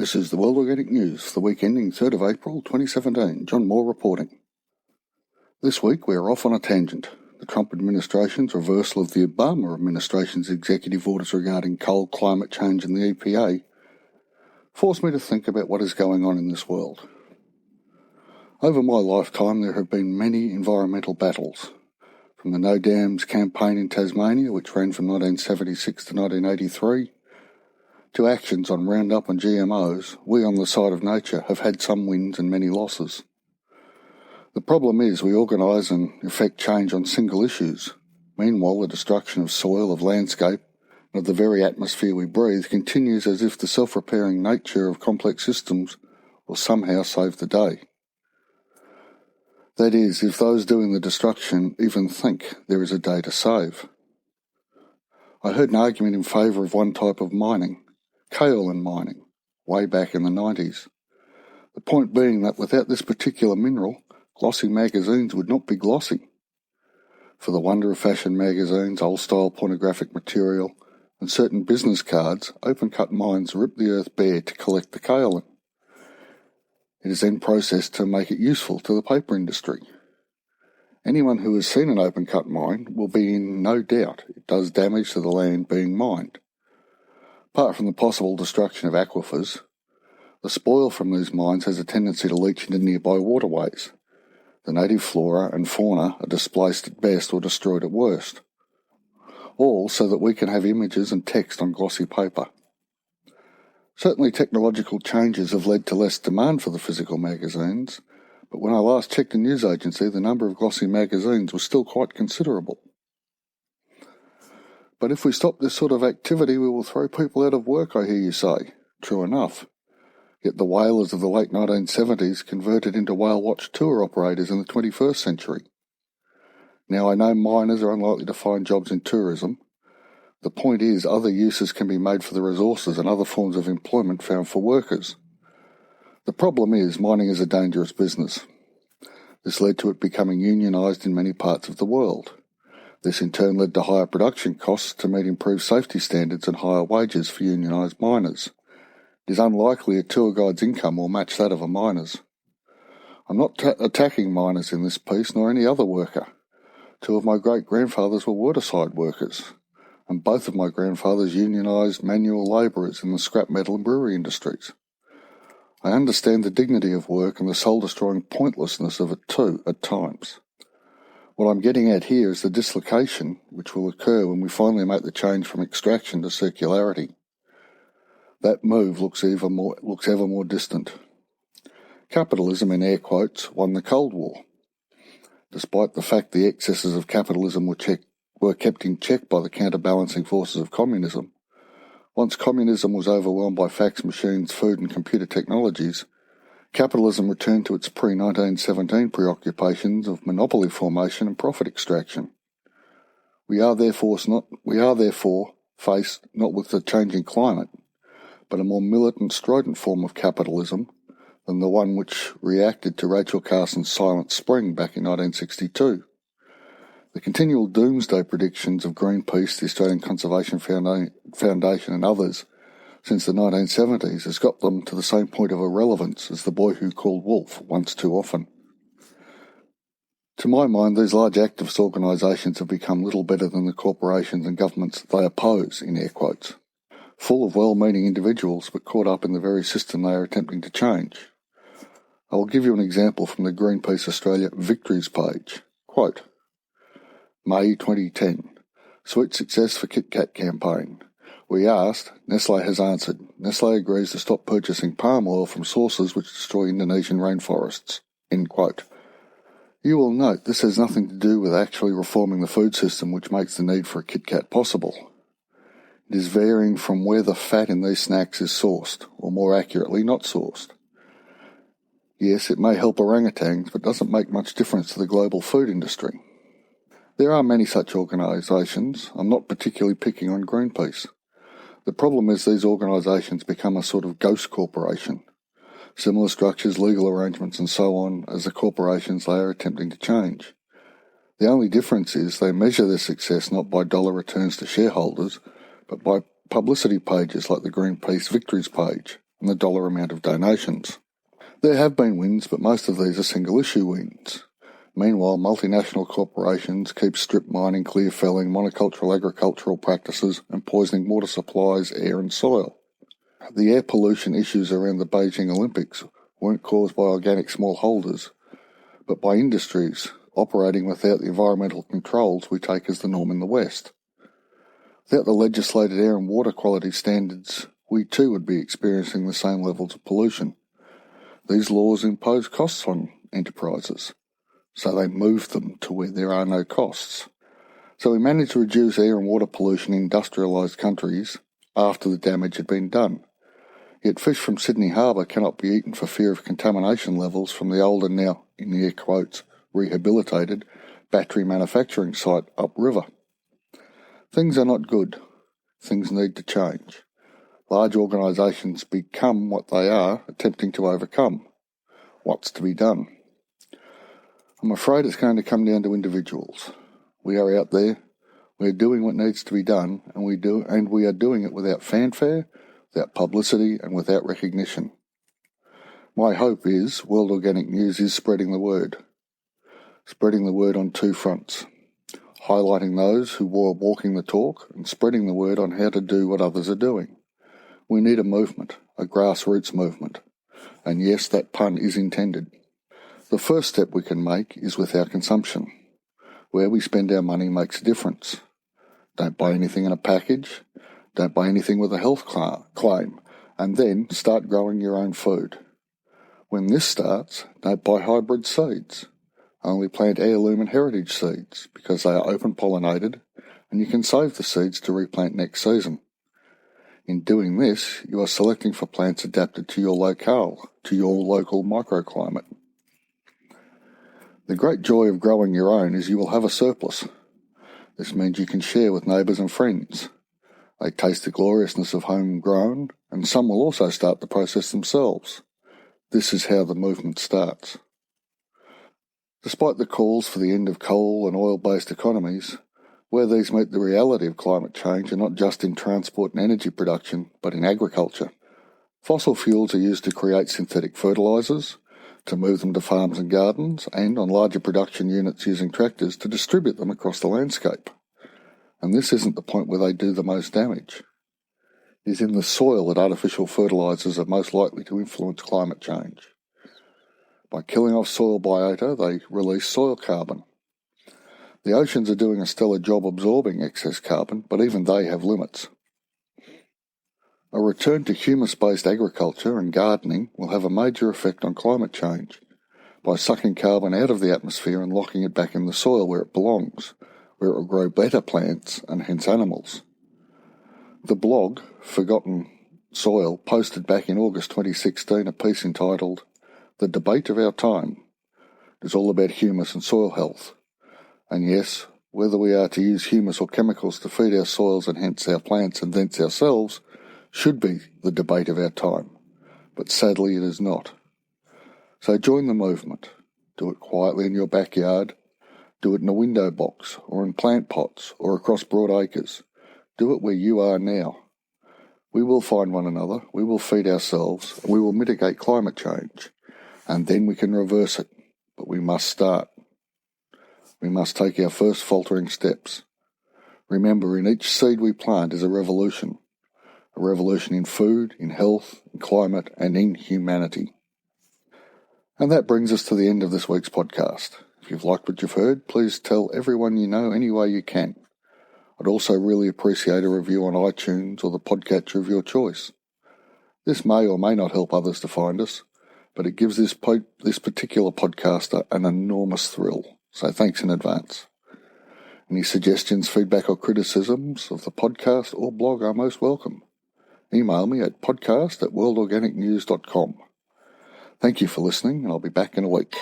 This is the World Organic News for the week ending 3rd of April 2017. Jon Moore reporting. This week we are off on a tangent. The Trump administration's reversal of the Obama administration's executive orders regarding coal, climate change and the EPA forced me to think about what is going on in this world. Over my lifetime there have been many environmental battles. From the No Dams campaign in Tasmania, which ran from 1976 to 1983, to actions on Roundup and GMOs, we on the side of nature have had some wins and many losses. The problem is we organise and effect change on single issues. Meanwhile, the destruction of soil, of landscape, and of the very atmosphere we breathe continues as if the self-repairing nature of complex systems will somehow save the day. That is, if those doing the destruction even think there is a day to save. I heard an argument in favour of one type of mining, kaolin mining, way back in the 90s. The point being that without this particular mineral, glossy magazines would not be glossy. For the wonder of fashion magazines, old-style pornographic material, and certain business cards, open-cut mines rip the earth bare to collect the kaolin. It is then processed to make it useful to the paper industry. Anyone who has seen an open-cut mine will be in no doubt it does damage to the land being mined. Apart from the possible destruction of aquifers, the spoil from these mines has a tendency to leach into nearby waterways. The native flora and fauna are displaced at best or destroyed at worst. All so that we can have images and text on glossy paper. Certainly technological changes have led to less demand for the physical magazines, but when I last checked a news agency, the number of glossy magazines was still quite considerable. But if we stop this sort of activity, we will throw people out of work, I hear you say. True enough. Yet the whalers of the late 1970s converted into whale watch tour operators in the 21st century. Now I know miners are unlikely to find jobs in tourism. The point is other uses can be made for the resources and other forms of employment found for workers. The problem is mining is a dangerous business. This led to it becoming unionised in many parts of the world. This in turn led to higher production costs to meet improved safety standards and higher wages for unionised miners. It is unlikely a tour guide's income will match that of a miner's. I'm not attacking miners in this piece, nor any other worker. Two of my great-grandfathers were waterside workers, and both of my grandfathers unionised manual labourers in the scrap metal and brewery industries. I understand the dignity of work and the soul-destroying pointlessness of it too, at times. What I'm getting at here is the dislocation which will occur when we finally make the change from extraction to circularity. That move looks ever more distant. Capitalism, in air quotes, won the Cold War. Despite the fact the excesses of capitalism were kept in check by the counterbalancing forces of communism, once communism was overwhelmed by fax machines, food and computer technologies, capitalism returned to its pre-1917 preoccupations of monopoly formation and profit extraction. We are therefore faced not with the changing climate, but a more militant, strident form of capitalism than the one which reacted to Rachel Carson's Silent Spring back in 1962. The continual doomsday predictions of Greenpeace, the Australian Conservation Foundation and others since the 1970s has got them to the same point of irrelevance as the boy who called wolf once too often. To my mind, these large activist organisations have become little better than the corporations and governments they oppose, in air quotes, full of well-meaning individuals but caught up in the very system they are attempting to change. I will give you an example from the Greenpeace Australia Victories page. Quote, May 2010, sweet success for Kit Kat campaign. We asked, Nestlé has answered. Nestlé agrees to stop purchasing palm oil from sources which destroy Indonesian rainforests. End quote. You will note this has nothing to do with actually reforming the food system which makes the need for a Kit Kat possible. It is varying from where the fat in these snacks is sourced, or more accurately, not sourced. Yes, it may help orangutans, but doesn't make much difference to the global food industry. There are many such organisations. I'm not particularly picking on Greenpeace. The problem is these organisations become a sort of ghost corporation. Similar structures, legal arrangements and so on as the corporations they are attempting to change. The only difference is they measure their success not by dollar returns to shareholders, but by publicity pages like the Greenpeace Victories page, and the dollar amount of donations. There have been wins, but most of these are single-issue wins. Meanwhile, multinational corporations keep strip mining, clear felling, monocultural agricultural practices and poisoning water supplies, air and soil. The air pollution issues around the Beijing Olympics weren't caused by organic smallholders, but by industries operating without the environmental controls we take as the norm in the West. Without the legislated air and water quality standards, we too would be experiencing the same levels of pollution. These laws impose costs on enterprises, so they move them to where there are no costs. So we managed to reduce air and water pollution in industrialised countries after the damage had been done. Yet fish from Sydney Harbour cannot be eaten for fear of contamination levels from the old and now, in air quotes, rehabilitated battery manufacturing site upriver. Things are not good. Things need to change. Large organisations become what they are, attempting to overcome. What's to be done? I'm afraid it's going to come down to individuals. We are out there, we are doing what needs to be done, and we are doing it without fanfare, without publicity, and without recognition. My hope is World Organic News is spreading the word on two fronts, highlighting those who are walking the talk and spreading the word on how to do what others are doing. We need a movement, a grassroots movement, and yes, that pun is intended. The first step we can make is with our consumption. Where we spend our money makes a difference. Don't buy anything in a package, don't buy anything with a health claim, and then start growing your own food. When this starts, don't buy hybrid seeds. Only plant heirloom and heritage seeds because they are open-pollinated and you can save the seeds to replant next season. In doing this, you are selecting for plants adapted to your locale, to your local microclimate. The great joy of growing your own is you will have a surplus. This means you can share with neighbours and friends. They taste the gloriousness of homegrown, and some will also start the process themselves. This is how the movement starts. Despite the calls for the end of coal and oil-based economies, where these meet the reality of climate change are not just in transport and energy production, but in agriculture. Fossil fuels are used to create synthetic fertilisers, to move them to farms and gardens, and on larger production units using tractors to distribute them across the landscape. And this isn't the point where they do the most damage. It is in the soil that artificial fertilisers are most likely to influence climate change. By killing off soil biota, they release soil carbon. The oceans are doing a stellar job absorbing excess carbon, but even they have limits. A return to humus-based agriculture and gardening will have a major effect on climate change by sucking carbon out of the atmosphere and locking it back in the soil where it belongs, where it will grow better plants and hence animals. The blog, Forgotten Soil, posted back in August 2016 a piece entitled The Debate of Our Time. It is all about humus and soil health. And yes, whether we are to use humus or chemicals to feed our soils and hence our plants and thence ourselves should be the debate of our time. But sadly it is not. So join the movement. Do it quietly in your backyard. Do it in a window box or in plant pots or across broad acres. Do it where you are now. We will find one another, we will feed ourselves, and we will mitigate climate change. And then we can reverse it. But we must start. We must take our first faltering steps. Remember, in each seed we plant is a revolution in food, in health, in climate, and in humanity. And that brings us to the end of this week's podcast. If you've liked what you've heard, please tell everyone you know any way you can. I'd also really appreciate a review on iTunes or the podcatcher of your choice. This may or may not help others to find us, but it gives this particular podcaster an enormous thrill. So thanks in advance. Any suggestions, feedback or criticisms of the podcast or blog are most welcome. Email me at podcast@worldorganicnews.com. Thank you for listening, and I'll be back in a week.